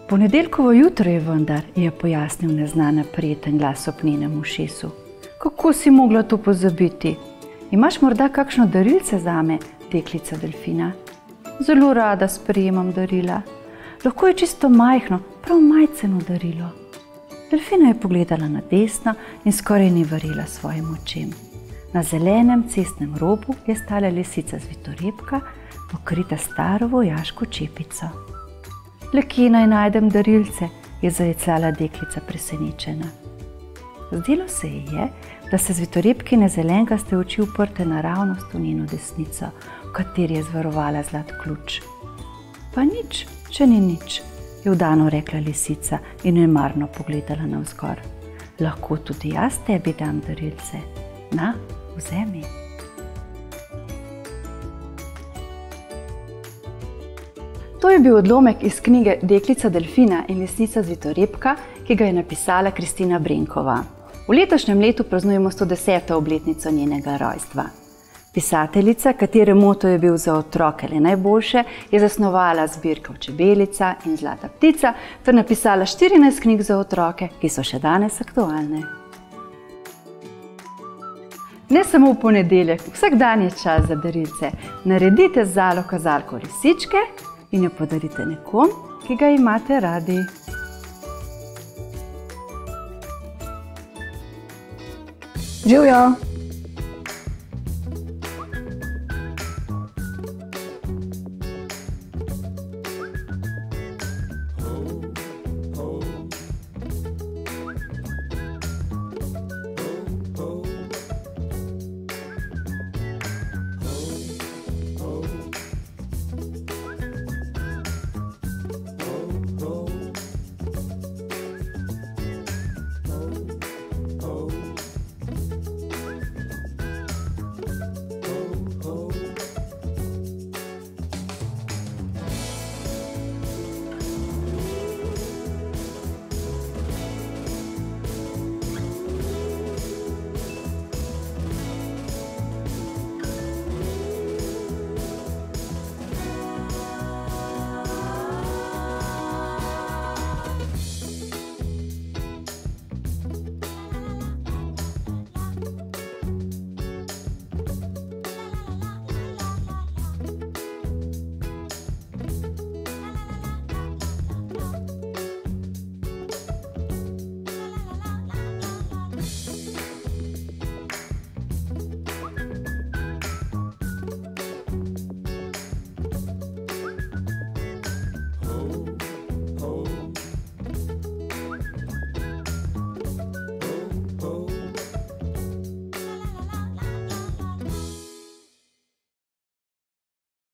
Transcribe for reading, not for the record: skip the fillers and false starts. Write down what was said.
Ponedeljkovo jutro je vendar, je pojasnil neznana prijeten glas ob njenem ušesu. Kako si mogla to pozabiti? Imaš morda kakšno darilce zame, deklica Delfina? Zelo rada sprejemam darila. Lahko je čisto majhno, prav majceno darilo. Delfina je pogledala na desno in skoraj ni verjela svojim očem. Na zelenem cestnem robu je stala lisica Zvitorepka, pokrita staro vojaško čepico. Le kje naj najdem darilce, je zajecljala deklica presenečena. Zdelo se ji je, da se Zvitorepkine zelenkaste oči uprte naravnost v njeno desnico, v kateri je zvarovala zlat ključ. Pa nič, če ni nič, je vdano rekla lisica in nemarno pogledala navzgor. Lahko tudi jaz tebi dam darilce. Na, vzemi. To je bil odlomek iz knjige Deklica Delfina in lisica Zvitorepka, ki ga je napisala Kristina Brenkova. V letošnjem letu praznujemo 110. obletnico njenega rojstva. Pisateljica, katere moto je bil za otroke le najboljše, je zasnovala zbirko Čebelica in Zlata ptica ter napisala 14 knjig za otroke, ki so še danes aktualne. Ne samo v ponedeljek, vsak dan je čas za darilce. Naredite zalo kazalko lisičke in jo podarite nekom, ki ga imate radi. Živjo!